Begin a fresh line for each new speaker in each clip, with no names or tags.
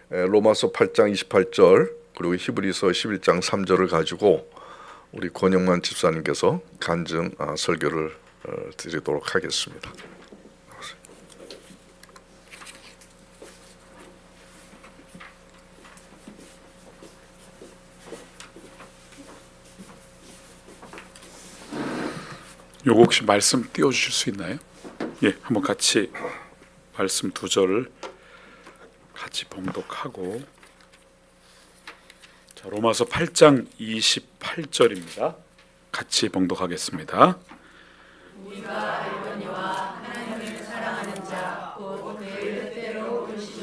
로마서 8장 28절 그리고 히브리서 11장 3절을 가지고 우리 권영만 집사님께서 간증 설교를 드리도록 하겠습니다.
요거 혹시 말씀 띄워주실 수 있나요? 예, 한번 같이 말씀 두 절을 같이 봉독하고, 자, 로마서 8장 28절입니다. 같이 봉독하겠습니다.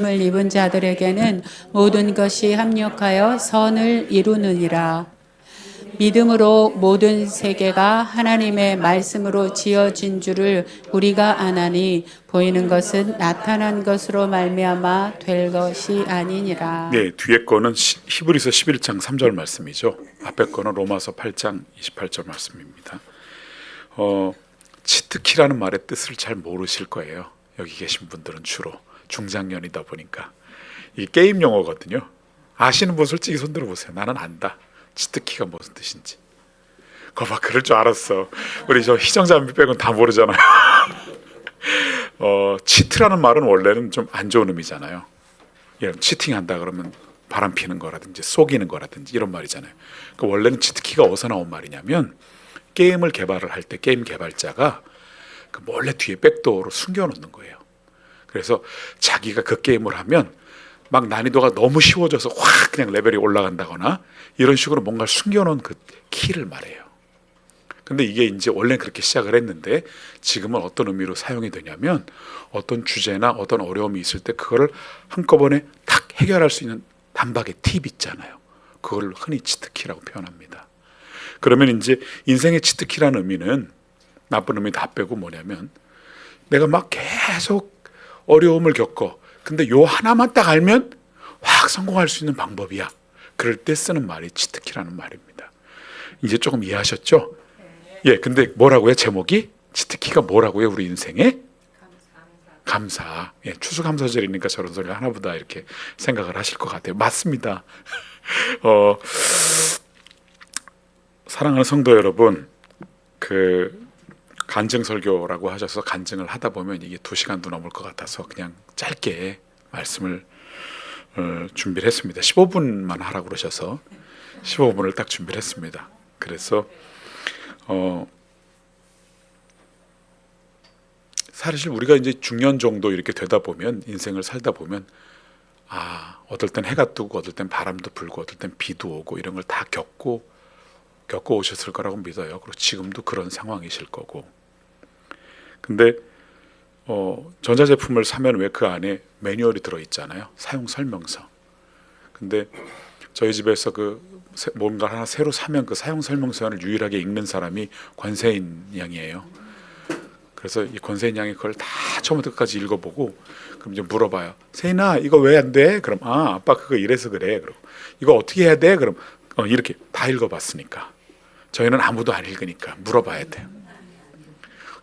을 입은 자들에게는 모든 것이 합력하여 선을 이루느니라. 믿음으로 모든 세계가 하나님의 말씀으로 지어진 줄을 우리가 아나니 보이는 것은 나타난 것으로 말미암아 될 것이 아니니라.
네, 뒤에 거는 히브리서 11장 3절 말씀이죠. 앞에 거는 로마서 8장 28절 말씀입니다. 치트키라는 말의 뜻을 잘 모르실 거예요. 여기 계신 분들은 주로 중장년이다 보니까. 이 게임 용어거든요. 아시는 분 솔직히 손 들어보세요. 나는 안다. 치트키가 무슨 뜻인지. 거봐, 그럴 줄 알았어. 우리 저 희정자매 빼고는 다 모르잖아요. 치트라는 말은 원래는 좀 안 좋은 의미잖아요. 치팅한다 그러면 바람 피는 거라든지 속이는 거라든지 이런 말이잖아요. 그 원래는 치트키가 어디서 나온 말이냐면, 게임을 개발을 할 때 게임 개발자가 그 몰래 뒤에 백도어로 숨겨놓는 거예요. 그래서 자기가 그 게임을 하면 막 난이도가 너무 쉬워져서 확 그냥 레벨이 올라간다거나 이런 식으로 뭔가를 숨겨놓은 그 키를 말해요. 근데 이게 이제 원래는 그렇게 시작을 했는데 지금은 어떤 의미로 사용이 되냐면, 어떤 주제나 어떤 어려움이 있을 때 그거를 한꺼번에 탁 해결할 수 있는 단박의 팁 있잖아요. 그걸 흔히 치트키라고 표현합니다. 그러면 이제 인생의 치트키라는 의미는 나쁜 의미 다 빼고 뭐냐면, 내가 막 계속 어려움을 겪어. 근데 요 하나만 딱 알면 확 성공할 수 있는 방법이야. 그럴 때 쓰는 말이 치트키라는 말입니다. 이제 조금 이해하셨죠? 예, 근데 뭐라고요? 제목이? 치트키가 뭐라고요? 우리 인생에? 감사. 예, 추수감사절이니까 저런 소리 하나보다 이렇게 생각을 하실 것 같아요. 맞습니다. 사랑하는 성도 여러분, 그 간증 설교라고 하셔서 간증을 하다 보면 이게 2시간도 넘을 것 같아서 그냥 짧게 말씀을 준비를 했습니다. 15분만 하라고 그러셔서 15분을 딱 준비를 했습니다. 그래서 사실 우리가 이제 중년 정도 이렇게 되다 보면, 인생을 살다 보면, 어떨 땐 해가 뜨고 어떨 땐 바람도 불고 어떨 땐 비도 오고 이런 걸 다 겪고 오셨을 거라고 믿어요. 그리고 지금도 그런 상황이실 거고. 근데 전자제품을 사면 왜 그 안에 매뉴얼이 들어있잖아요. 사용 설명서. 근데 저희 집에서 뭔가 하나 새로 사면 그 사용 설명서를 유일하게 읽는 사람이 권세인 양이에요. 그래서 이 권세인 양이 그걸 다 처음부터 끝까지 읽어보고, 그럼 이제 물어봐요. 세인아, 이거 왜 안 돼? 그럼 아빠 그거 이래서 그래. 그러고 이거 어떻게 해야 돼? 그럼 이렇게 다 읽어봤으니까. 저희는 아무도 안 읽으니까 물어봐야 돼요.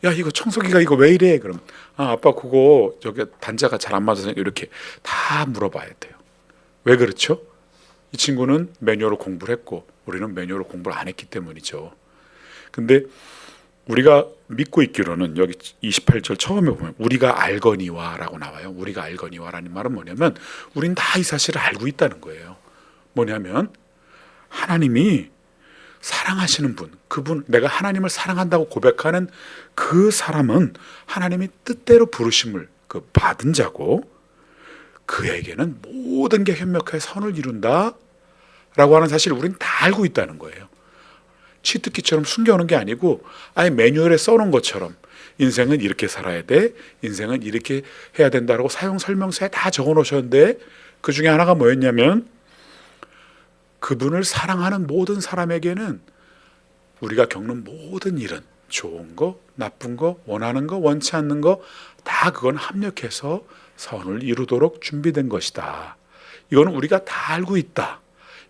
야, 이거 청소기가 이거 왜 이래? 그럼 아빠 그거 저기 단자가 잘 안 맞아서 이렇게 다 물어봐야 돼요. 왜 그렇죠? 이 친구는 매뉴얼을 공부를 했고 우리는 매뉴얼을 공부를 안 했기 때문이죠. 근데 우리가 믿고 있기로는 여기 28절 처음에 보면 우리가 알거니와라고 나와요. 우리가 알거니와라는 말은 뭐냐면, 우린 다 이 사실을 알고 있다는 거예요. 뭐냐면 하나님이 사랑하시는 분, 그분, 내가 하나님을 사랑한다고 고백하는 그 사람은 하나님이 뜻대로 부르심을 받은 자고, 그에게는 모든 게 협력하여 선을 이룬다 라고 하는 사실을 우린 다 알고 있다는 거예요. 치트키처럼 숨겨놓은 게 아니고 아예 매뉴얼에 써놓은 것처럼 인생은 이렇게 살아야 돼, 인생은 이렇게 해야 된다라고 사용 설명서에 다 적어놓으셨는데, 그 중에 하나가 뭐였냐면, 그분을 사랑하는 모든 사람에게는 우리가 겪는 모든 일은, 좋은 거, 나쁜 거, 원하는 거, 원치 않는 거 다 그건 합력해서 선을 이루도록 준비된 것이다. 이건 우리가 다 알고 있다.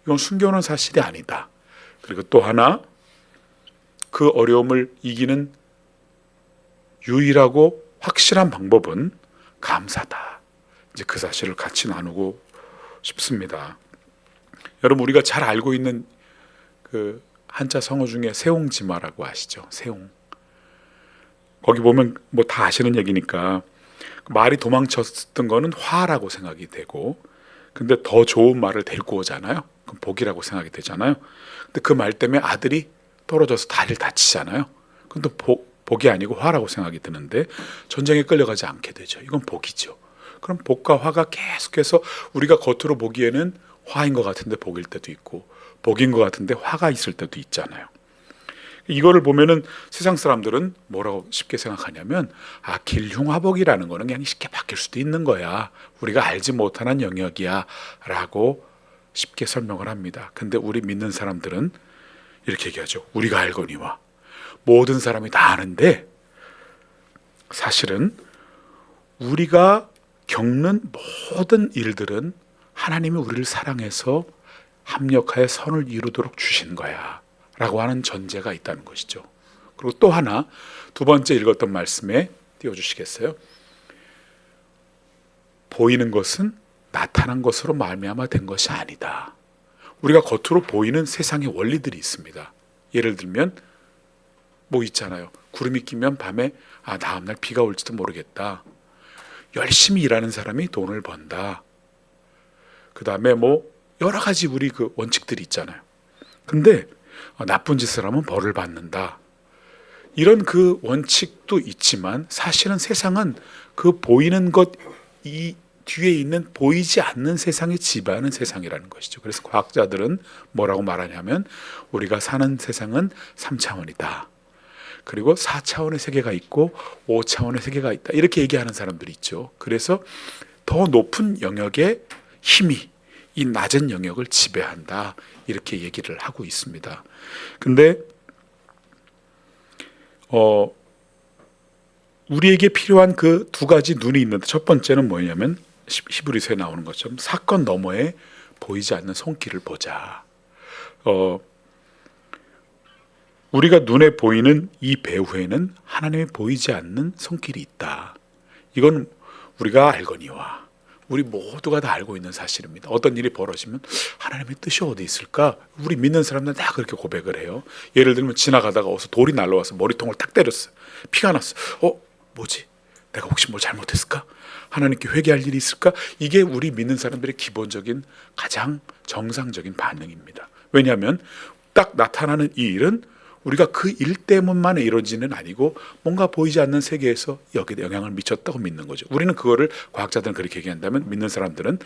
이건 숨겨놓은 사실이 아니다. 그리고 또 하나, 그 어려움을 이기는 유일하고 확실한 방법은 감사다. 이제 그 사실을 같이 나누고 싶습니다. 여러분, 우리가 잘 알고 있는 그 한자 성어 중에 세옹지마라고 아시죠? 세옹. 거기 보면 뭐 다 아시는 얘기니까 말이 도망쳤던 거는 화라고 생각이 되고, 근데 더 좋은 말을 데리고 오잖아요. 그럼 복이라고 생각이 되잖아요. 근데 그 말 때문에 아들이 떨어져서 다리를 다치잖아요. 그건 또 복이 아니고 화라고 생각이 드는데 전쟁에 끌려가지 않게 되죠. 이건 복이죠. 그럼 복과 화가 계속해서 우리가 겉으로 보기에는 화인 것 같은데 복일 때도 있고, 복인 것 같은데 화가 있을 때도 있잖아요. 이거를 보면은 세상 사람들은 뭐라고 쉽게 생각하냐면, 길흉화복이라는 거는 그냥 쉽게 바뀔 수도 있는 거야, 우리가 알지 못하는 영역이야 라고 쉽게 설명을 합니다. 근데 우리 믿는 사람들은 이렇게 얘기하죠. 우리가 알거니와. 모든 사람이 다 아는데 사실은 우리가 겪는 모든 일들은 하나님이 우리를 사랑해서 합력하여 선을 이루도록 주신 거야 라고 하는 전제가 있다는 것이죠. 그리고 또 하나, 두 번째 읽었던 말씀에 띄워주시겠어요? 보이는 것은 나타난 것으로 말미암아 된 것이 아니다. 우리가 겉으로 보이는 세상의 원리들이 있습니다. 예를 들면 뭐 있잖아요. 구름이 끼면 밤에 다음날 비가 올지도 모르겠다. 열심히 일하는 사람이 돈을 번다. 그 다음에 뭐 여러 가지 우리 그 원칙들이 있잖아요. 근데 나쁜 짓을 하면 벌을 받는다. 이런 그 원칙도 있지만 사실은 세상은 그 보이는 것 이 뒤에 있는 보이지 않는 세상의 지배하는 세상이라는 것이죠. 그래서 과학자들은 뭐라고 말하냐면, 우리가 사는 세상은 3차원이다. 그리고 4차원의 세계가 있고 5차원의 세계가 있다. 이렇게 얘기하는 사람들이 있죠. 그래서 더 높은 영역의 힘이 이 낮은 영역을 지배한다. 이렇게 얘기를 하고 있습니다. 근데 우리에게 필요한 그 두 가지 눈이 있는데, 첫 번째는 뭐냐면 히브리서에 나오는 것처럼 사건 너머에 보이지 않는 손길을 보자. 우리가 눈에 보이는 이 배후에는 하나님의 보이지 않는 손길이 있다. 이건 우리가 알거니와 우리 모두가 다 알고 있는 사실입니다. 어떤 일이 벌어지면 하나님의 뜻이 어디 있을까? 우리 믿는 사람들은 다 그렇게 고백을 해요. 예를 들면 지나가다가 어서 돌이 날라와서 머리통을 탁 때렸어요. 피가 났어. 뭐지? 내가 혹시 뭘 잘못했을까? 하나님께 회개할 일이 있을까? 이게 우리 믿는 사람들의 기본적인 가장 정상적인 반응입니다. 왜냐하면 딱 나타나는 이 일은 우리가 그 일 때문만 이루어지는 아니고 뭔가 보이지 않는 세계에서 여기에 영향을 미쳤다고 믿는 거죠. 우리는 그거를, 과학자들은 그렇게 얘기한다면, 믿는 사람들은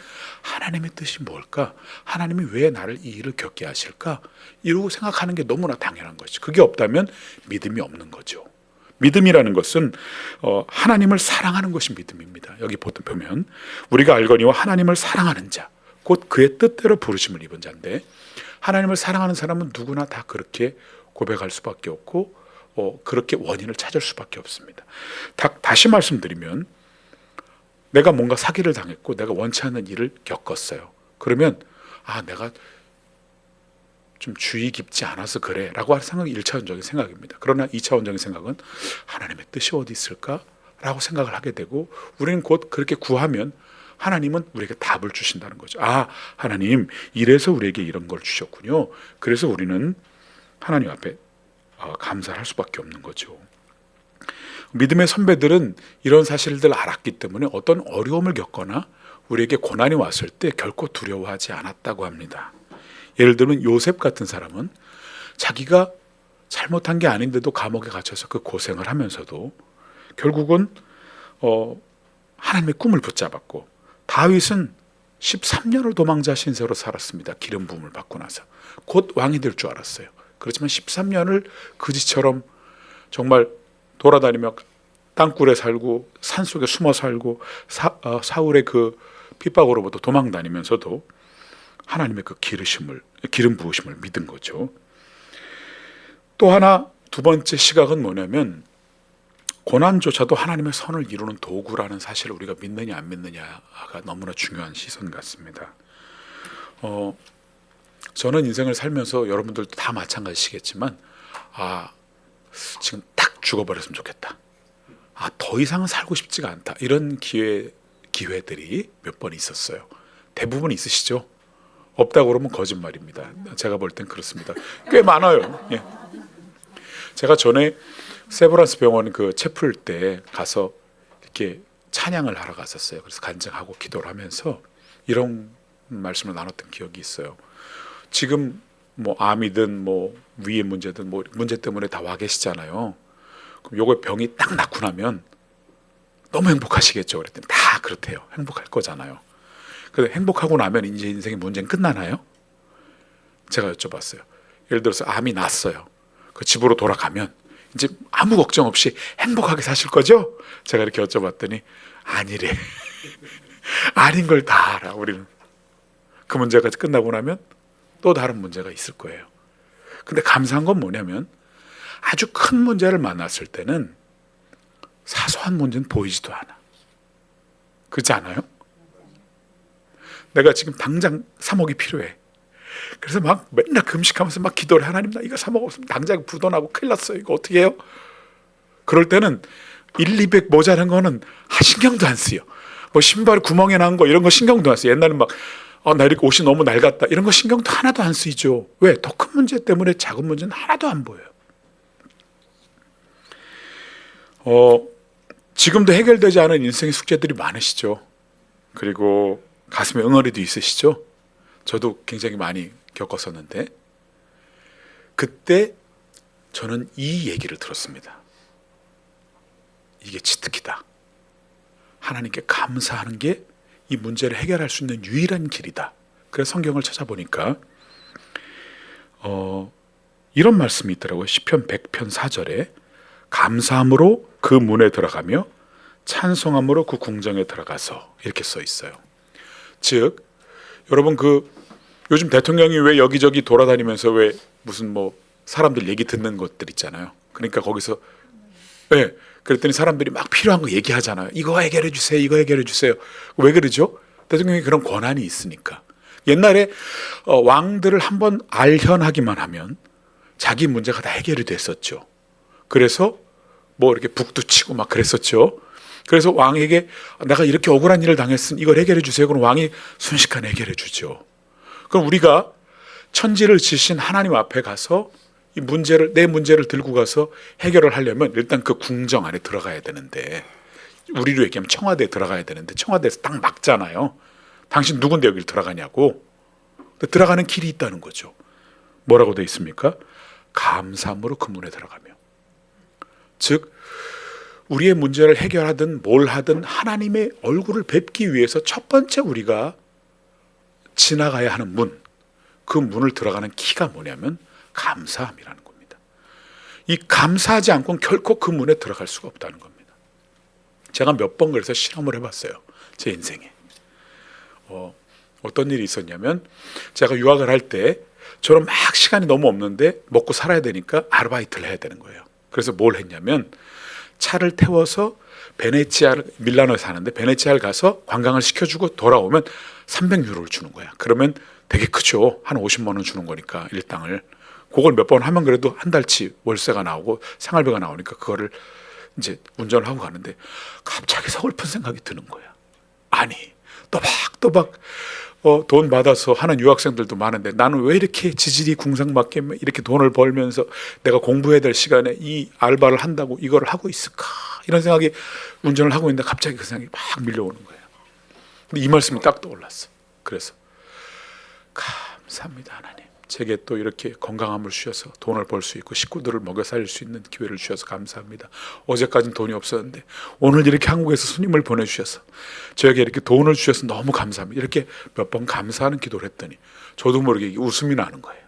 하나님의 뜻이 뭘까? 하나님이 왜 나를 이 일을 겪게 하실까? 이러고 생각하는 게 너무나 당연한 거죠. 그게 없다면 믿음이 없는 거죠. 믿음이라는 것은 하나님을 사랑하는 것이 믿음입니다. 여기 보면 우리가 알거니와 하나님을 사랑하는 자, 곧 그의 뜻대로 부르심을 입은 자인데, 하나님을 사랑하는 사람은 누구나 다 그렇게 고백할 수밖에 없고 그렇게 원인을 찾을 수밖에 없습니다. 다시 말씀드리면, 내가 뭔가 사기를 당했고 내가 원치 않는 일을 겪었어요. 그러면 내가 좀 주의 깊지 않아서 그래 라고 하는 생각이 1차원적인 생각입니다. 그러나 2차원적인 생각은 하나님의 뜻이 어디 있을까? 라고 생각을 하게 되고, 우리는 곧 그렇게 구하면 하나님은 우리에게 답을 주신다는 거죠. 하나님, 이래서 우리에게 이런 걸 주셨군요. 그래서 우리는 하나님 앞에 감사를 할 수밖에 없는 거죠. 믿음의 선배들은 이런 사실들을 알았기 때문에 어떤 어려움을 겪거나 우리에게 고난이 왔을 때 결코 두려워하지 않았다고 합니다. 예를 들면 요셉 같은 사람은 자기가 잘못한 게 아닌데도 감옥에 갇혀서 그 고생을 하면서도 결국은 하나님의 꿈을 붙잡았고, 다윗은 13년을 도망자 신세로 살았습니다. 기름 부음을 받고 나서 곧 왕이 될 줄 알았어요. 그렇지만 13년을 그지처럼 정말 돌아다니며 땅굴에 살고 산속에 숨어 살고 사울의 그 핍박으로부터 도망 다니면서도 하나님의 그 기름 부으심을 믿은 거죠. 또 하나, 두 번째 시각은 뭐냐면, 고난조차도 하나님의 선을 이루는 도구라는 사실을 우리가 믿느냐 안 믿느냐가 너무나 중요한 시선 같습니다. 저는 인생을 살면서 여러분들도 다 마찬가지시겠지만 지금 딱 죽어버렸으면 좋겠다. 더 이상은 살고 싶지가 않다. 이런 기회들이 몇 번 있었어요. 대부분 있으시죠? 없다고 그러면 거짓말입니다. 제가 볼 땐 그렇습니다. 꽤 많아요. 예. 제가 전에 세브란스 병원 그 채플 때 가서 이렇게 찬양을 하러 갔었어요. 그래서 간증하고 기도를 하면서 이런 말씀을 나눴던 기억이 있어요. 지금 뭐 암이든 뭐 위의 문제든 뭐 문제 때문에 다 와 계시잖아요. 그럼 요거 병이 딱 낫고 나면 너무 행복하시겠죠. 그랬더니 다 그렇대요. 행복할 거잖아요. 근데 행복하고 나면 이제 인생의 문제는 끝나나요? 제가 여쭤봤어요. 예를 들어서 암이 났어요. 그 집으로 돌아가면 이제 아무 걱정 없이 행복하게 사실 거죠? 제가 이렇게 여쭤봤더니 아니래. 아닌 걸 다 알아. 우리는 그 문제가 끝나고 나면 또 다른 문제가 있을 거예요. 근데 감사한 건 뭐냐면 아주 큰 문제를 만났을 때는 사소한 문제는 보이지도 않아. 그렇지 않아요? 내가 지금 당장 3억이 필요해. 그래서 막 맨날 금식하면서 막 기도를 하나님 나 이거 3억 없으면 당장 부도나고 큰일 났어요. 이거 어떻게 해요? 그럴 때는 1, 200 모자란 거는 신경도 안 쓰여. 뭐 신발 구멍에 난 거 이런 거 신경도 안 쓰여. 옛날엔 막 나 이렇게 옷이 너무 낡았다 이런 거 신경도 하나도 안 쓰이죠. 왜? 더 큰 문제 때문에 작은 문제는 하나도 안 보여요. 지금도 해결되지 않은 인생의 숙제들이 많으시죠. 그리고 가슴에 응어리도 있으시죠. 저도 굉장히 많이 겪었었는데 그때 저는 이 얘기를 들었습니다. 이게 치트키다. 하나님께 감사하는 게 이 문제를 해결할 수 있는 유일한 길이다. 그래서 성경을 찾아보니까 이런 말씀이 있더라고요. 시편 100편 4절에 감사함으로 그 문에 들어가며 찬송함으로 그 궁정에 들어가서 이렇게 써 있어요. 즉 여러분 그 요즘 대통령이 왜 여기저기 돌아다니면서 왜 무슨 뭐 사람들 얘기 듣는 것들 있잖아요. 그러니까 거기서 네, 그랬더니 사람들이 막 필요한 거 얘기하잖아요. 이거 해결해 주세요. 이거 해결해 주세요. 왜 그러죠? 대통령이 그런 권한이 있으니까. 옛날에 왕들을 한번 알현하기만 하면 자기 문제가 다 해결이 됐었죠. 그래서 뭐 이렇게 북도 치고 막 그랬었죠. 그래서 왕에게 내가 이렇게 억울한 일을 당했으니 이걸 해결해 주세요. 그럼 왕이 순식간에 해결해 주죠. 그럼 우리가 천지를 지신 하나님 앞에 가서 이 문제를 내 문제를 들고 가서 해결을 하려면 일단 그 궁정 안에 들어가야 되는데 우리로 얘기하면 청와대에 들어가야 되는데 청와대에서 딱 막잖아요. 당신 누군데 여기를 들어가냐고. 들어가는 길이 있다는 거죠. 뭐라고 되어 있습니까? 감사함으로 그 문에 들어가며. 즉 우리의 문제를 해결하든 뭘 하든 하나님의 얼굴을 뵙기 위해서 첫 번째 우리가 지나가야 하는 문, 그 문을 들어가는 키가 뭐냐면 감사함이라는 겁니다. 이 감사하지 않고는 결코 그 문에 들어갈 수가 없다는 겁니다. 제가 몇 번 그래서 실험을 해봤어요. 제 인생에. 어떤 일이 있었냐면 제가 유학을 할 때 저는 막 시간이 너무 없는데 먹고 살아야 되니까 아르바이트를 해야 되는 거예요. 그래서 뭘 했냐면 차를 태워서 밀라노에 사는데 베네치아를 가서 관광을 시켜주고 돌아오면 300유로를 주는 거야. 그러면 되게 크죠. 한 50만 원 주는 거니까 일당을. 그걸 몇 번 하면 그래도 한 달치 월세가 나오고 생활비가 나오니까 그거를 이제 운전을 하고 가는데 갑자기 서글픈 생각이 드는 거야. 아니 또박또박 돈 받아서 하는 유학생들도 많은데 나는 왜 이렇게 지질이 궁상맞게 이렇게 돈을 벌면서 내가 공부해야 될 시간에 이 알바를 한다고 이거를 하고 있을까 이런 생각이 운전을 하고 있는데 갑자기 그 생각이 막 밀려오는 거예요. 근데 이 말씀이 딱 떠올랐어. 그래서 감사합니다 하나님. 제게 또 이렇게 건강함을 주셔서 돈을 벌 수 있고 식구들을 먹여 살릴 수 있는 기회를 주셔서 감사합니다. 어제까지는 돈이 없었는데 오늘 이렇게 한국에서 손님을 보내주셔서 저에게 이렇게 돈을 주셔서 너무 감사합니다. 이렇게 몇 번 감사하는 기도를 했더니 저도 모르게 웃음이 나는 거예요.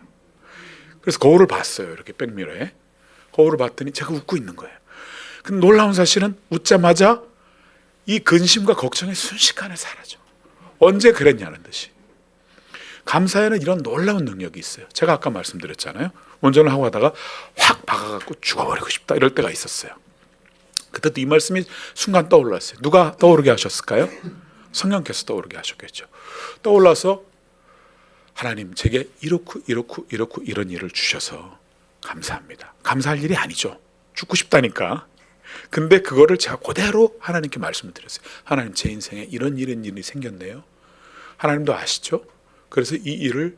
그래서 거울을 봤어요. 이렇게 백미러에 거울을 봤더니 제가 웃고 있는 거예요. 근데 놀라운 사실은 웃자마자 이 근심과 걱정이 순식간에 사라져. 언제 그랬냐는 듯이. 감사에는 이런 놀라운 능력이 있어요. 제가 아까 말씀드렸잖아요. 운전을 하고 가다가 확 박아갖고 죽어버리고 싶다 이럴 때가 있었어요. 그때도 이 말씀이 순간 떠올랐어요. 누가 떠오르게 하셨을까요? 성령께서 떠오르게 하셨겠죠. 떠올라서 하나님 제게 이렇고 이런 일을 주셔서 감사합니다. 감사할 일이 아니죠. 죽고 싶다니까. 근데 그거를 제가 그대로 하나님께 말씀을 드렸어요. 하나님 제 인생에 이런 일이 생겼네요. 하나님도 아시죠? 그래서 이 일을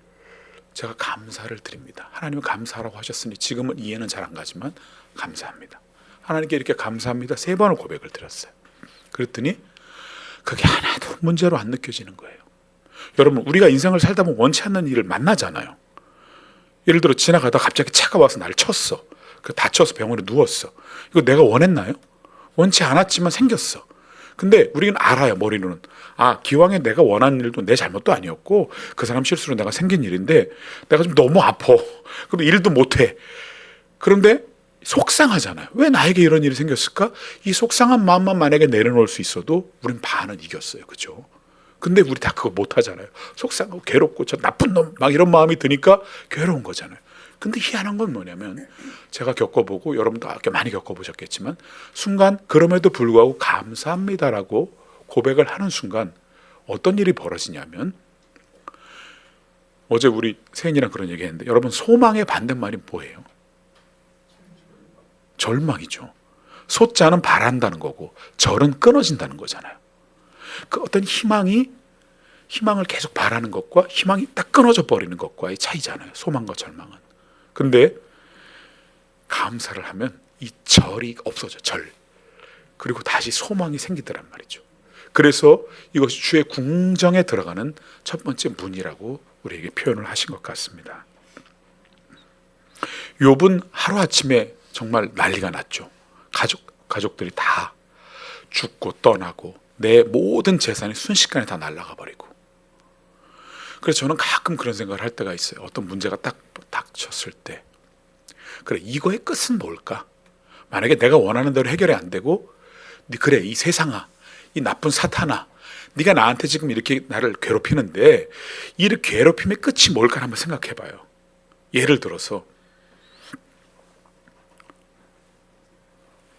제가 감사를 드립니다. 하나님은 감사라고 하셨으니 지금은 이해는 잘 안 가지만 감사합니다. 하나님께 이렇게 감사합니다 3번을 고백을 드렸어요. 그랬더니 그게 하나도 문제로 안 느껴지는 거예요. 여러분, 우리가 인생을 살다 보면 원치 않는 일을 만나잖아요. 예를 들어 지나가다 갑자기 차가 와서 날 쳤어. 다쳐서 병원에 누웠어. 이거 내가 원했나요? 원치 않았지만 생겼어. 근데 우리는 알아요. 머리로는. 기왕에 내가 원하는 일도 내 잘못도 아니었고 그 사람 실수로 내가 생긴 일인데 내가 좀 너무 아파. 그럼 일도 못해. 그런데 속상하잖아요. 왜 나에게 이런 일이 생겼을까? 이 속상한 마음만 만약에 내려놓을 수 있어도 우린 반은 이겼어요. 그렇죠? 근데 우리 다 그거 못하잖아요. 속상하고 괴롭고 저 나쁜 놈 막 이런 마음이 드니까 괴로운 거잖아요. 근데 희한한 건 뭐냐면 제가 겪어보고 여러분도 많이 겪어보셨겠지만 순간 그럼에도 불구하고 감사합니다라고 고백을 하는 순간 어떤 일이 벌어지냐면, 어제 우리 세인이랑 그런 얘기 했는데 여러분, 소망의 반대말이 뭐예요? 절망이죠. 소자는 바란다는 거고 절은 끊어진다는 거잖아요. 그 어떤 희망을 계속 바라는 것과 희망이 딱 끊어져 버리는 것과의 차이잖아요. 소망과 절망은. 근데 감사를 하면 이 절이 없어져. 절. 그리고 다시 소망이 생기더란 말이죠. 그래서 이것이 주의 궁정에 들어가는 첫 번째 문이라고 우리에게 표현을 하신 것 같습니다. 욥은 하루아침에 정말 난리가 났죠. 가족들이 다 죽고 떠나고 내 모든 재산이 순식간에 다 날아가 버리고. 그래서 저는 가끔 그런 생각을 할 때가 있어요. 어떤 문제가 딱 닥쳤을 때, 그래, 이거의 끝은 뭘까? 만약에 내가 원하는 대로 해결이 안 되고, 그래, 이 세상아, 이 나쁜 사탄아, 네가 나한테 지금 이렇게 나를 괴롭히는데 이 괴롭힘의 끝이 뭘까 한번 생각해 봐요. 예를 들어서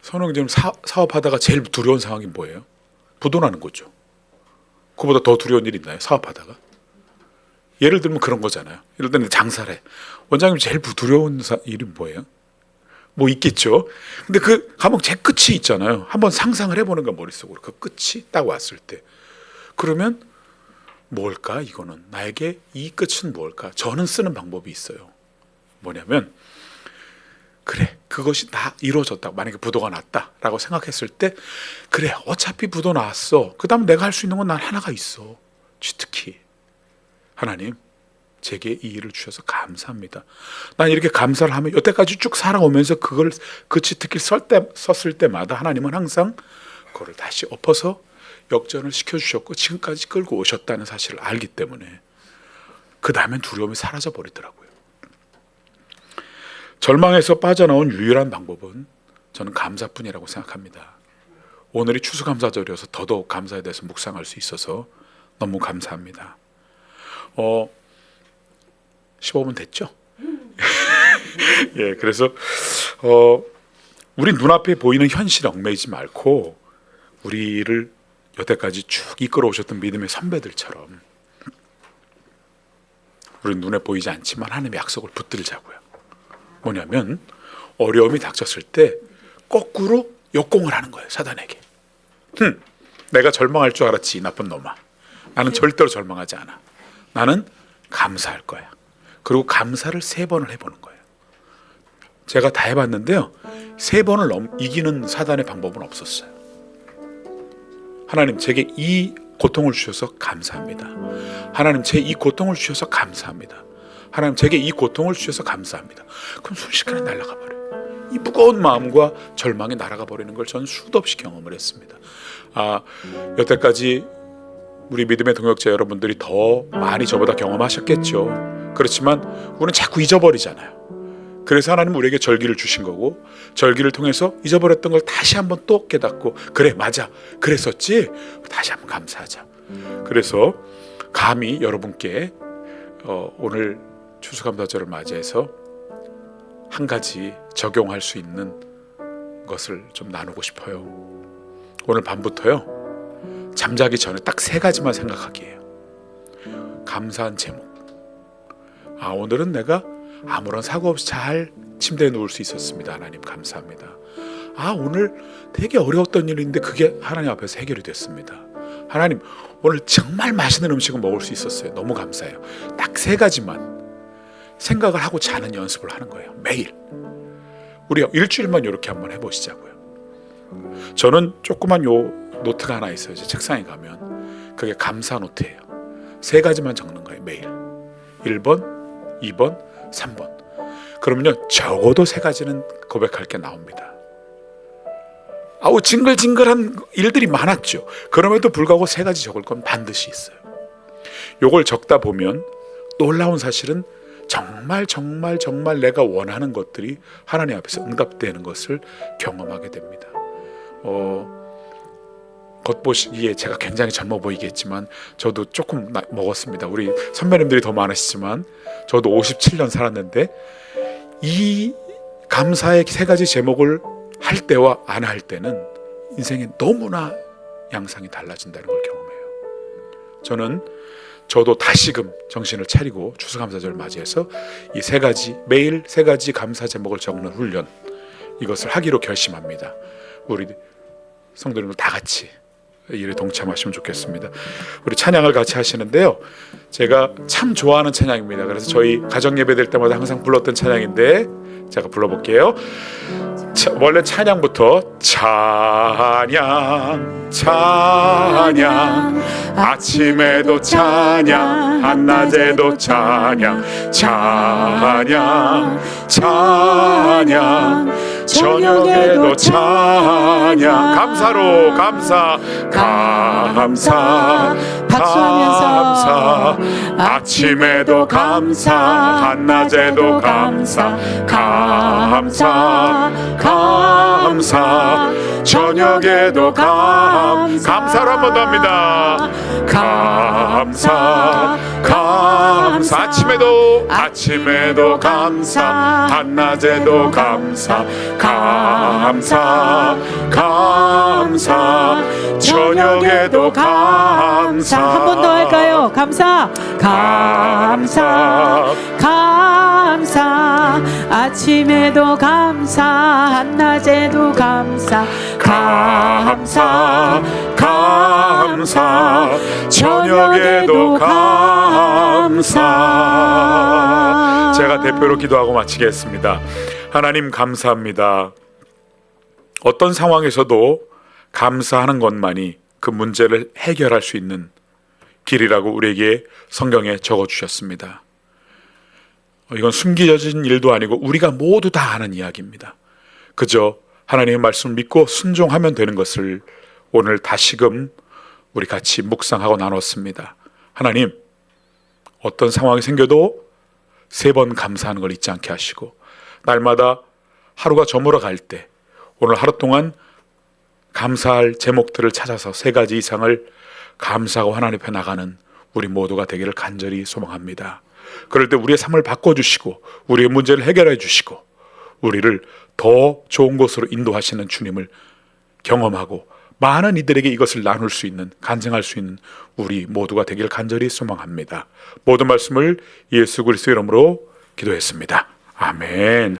선홍님 사업하다가 제일 두려운 상황이 뭐예요? 부도나는 거죠. 그보다 더 두려운 일 있나요? 사업하다가? 예를 들면 그런 거잖아요. 예를 들면 장사를 해. 원장님 제일 두려운 일이 뭐예요? 뭐 있겠죠. 근데 그 감옥 제 끝이 있잖아요. 한번 상상을 해보는 거, 머릿속으로. 그 끝이 딱 왔을 때. 그러면 뭘까? 이거는 나에게 이 끝은 뭘까? 저는 쓰는 방법이 있어요. 뭐냐면, 그래, 그것이 다 이루어졌다. 만약에 부도가 났다라고 생각했을 때, 그래, 어차피 부도 났어. 그 다음 내가 할 수 있는 건 난 하나가 있어. 치트키. 하나님, 제게 이 일을 주셔서 감사합니다. 난 이렇게 감사를 하면 여태까지 쭉 살아오면서 그 치트키를 썼을 때마다 하나님은 항상 그거를 다시 엎어서 역전을 시켜주셨고 지금까지 끌고 오셨다는 사실을 알기 때문에 그 다음엔 두려움이 사라져 버리더라고요. 절망에서 빠져나온 유일한 방법은 저는 감사뿐이라고 생각합니다. 오늘이 추수감사절이어서 더더욱 감사에 대해서 묵상할 수 있어서 너무 감사합니다. 15분 됐죠? 예, 그래서 우리 눈앞에 보이는 현실에 얽매이지 말고 우리를 여태까지 쭉 이끌어 오셨던 믿음의 선배들처럼 우리 눈에 보이지 않지만 하나님의 약속을 붙들자고요. 뭐냐면 어려움이 닥쳤을 때 거꾸로 역공을 하는 거예요. 사단에게. 내가 절망할 줄 알았지, 이 나쁜 놈아. 나는 절대로 절망하지 않아. 나는 감사할 거야. 그리고 감사를 3번을 해보는 거예요. 제가 다 해봤는데요, 3번을 이기는 사단의 방법은 없었어요. 하나님, 제게 이 고통을 주셔서 감사합니다. 하나님, 제 이 고통을 주셔서 감사합니다. 하나님, 제게 이 고통을 주셔서 감사합니다. 그럼 순식간에 날아가 버려요. 이 무거운 마음과 절망이 날아가 버리는 걸 저는 수도 없이 경험을 했습니다. 여태까지 우리 믿음의 동역자 여러분들이 더 많이 저보다 경험하셨겠죠. 그렇지만 우리는 자꾸 잊어버리잖아요. 그래서 하나님은 우리에게 절기를 주신 거고, 절기를 통해서 잊어버렸던 걸 다시 한번 또 깨닫고, 그래, 맞아, 그랬었지, 다시 한번 감사하자. 그래서 감히 여러분께 오늘 추수감사절을 맞이해서 한 가지 적용할 수 있는 것을 좀 나누고 싶어요. 오늘 밤부터요, 잠자기 전에 딱 3가지만 생각하기예요. 감사한 제목. 오늘은 내가 아무런 사고 없이 잘 침대에 누울 수 있었습니다. 하나님 감사합니다. 오늘 되게 어려웠던 일인데 그게 하나님 앞에서 해결이 됐습니다. 하나님 오늘 정말 맛있는 음식을 먹을 수 있었어요. 너무 감사해요. 딱 3가지만 생각을 하고 자는 연습을 하는 거예요. 매일. 우리 일주일만 이렇게 한번 해보시자고요. 저는 조그만 요 노트가 하나 있어요. 제 책상에 가면 그게 감사 노트예요. 3가지만 적는 거예요. 매일. 1번, 2번, 3번. 그러면요 적어도 3가지는 고백할 게 나옵니다. 아우 징글징글한 일들이 많았죠. 그럼에도 불구하고 3가지 적을 건 반드시 있어요. 요걸 적다 보면 놀라운 사실은 정말 내가 원하는 것들이 하나님 앞에서 응답되는 것을 경험하게 됩니다. 겉보시기에 제가 굉장히 젊어 보이겠지만 저도 조금 먹었습니다. 우리 선배님들이 더 많으시지만 저도 57년 살았는데 이 감사의 3가지 제목을 할 때와 안 할 때는 인생에 너무나 양상이 달라진다는 걸 경험해요. 저도 다시금 정신을 차리고 추수감사절을 맞이해서 이 3가지 매일 3가지 감사 제목을 적는 훈련 이것을 하기로 결심합니다. 우리 성도님들 다 같이 일에 동참하시면 좋겠습니다. 우리 찬양을 같이 하시는데요. 제가 참 좋아하는 찬양입니다. 그래서 저희 가정 예배 될 때마다 항상 불렀던 찬양인데 제가 불러볼게요. 원래 찬양부터 찬양 아침에도 찬양 한낮에도 찬양 저녁에도 찬양 감사로 감사
박수하면서
아침에도 감사 한낮에도 감사 저녁에도 감사로 한 번 더 합니다. 감사 아침에도 감사 한낮에도 감사 저녁에도 감사
한 번 더 할까요? 감사 아침에도 감사 한낮에도 감사
저녁에도 감사. 제가 대표로 기도하고 마치겠습니다. 하나님 감사합니다. 어떤 상황에서도 감사하는 것만이 그 문제를 해결할 수 있는 길이라고 우리에게 성경에 적어주셨습니다. 이건 숨겨진 일도 아니고 우리가 모두 다 아는 이야기입니다. 그저 하나님의 말씀을 믿고 순종하면 되는 것을 오늘 다시금 우리 같이 묵상하고 나눴습니다. 하나님, 어떤 상황이 생겨도 3번 감사하는 걸 잊지 않게 하시고 날마다 하루가 저물어 갈 때 오늘 하루 동안 감사할 제목들을 찾아서 3가지 이상을 감사하고 하나님 앞에 나가는 우리 모두가 되기를 간절히 소망합니다. 그럴 때 우리의 삶을 바꿔주시고 우리의 문제를 해결해 주시고 우리를 더 좋은 곳으로 인도하시는 주님을 경험하고 많은 이들에게 이것을 나눌 수 있는, 간증할 수 있는 우리 모두가 되기를 간절히 소망합니다. 모든 말씀을 예수 그리스도의 이름으로 기도했습니다. 아멘.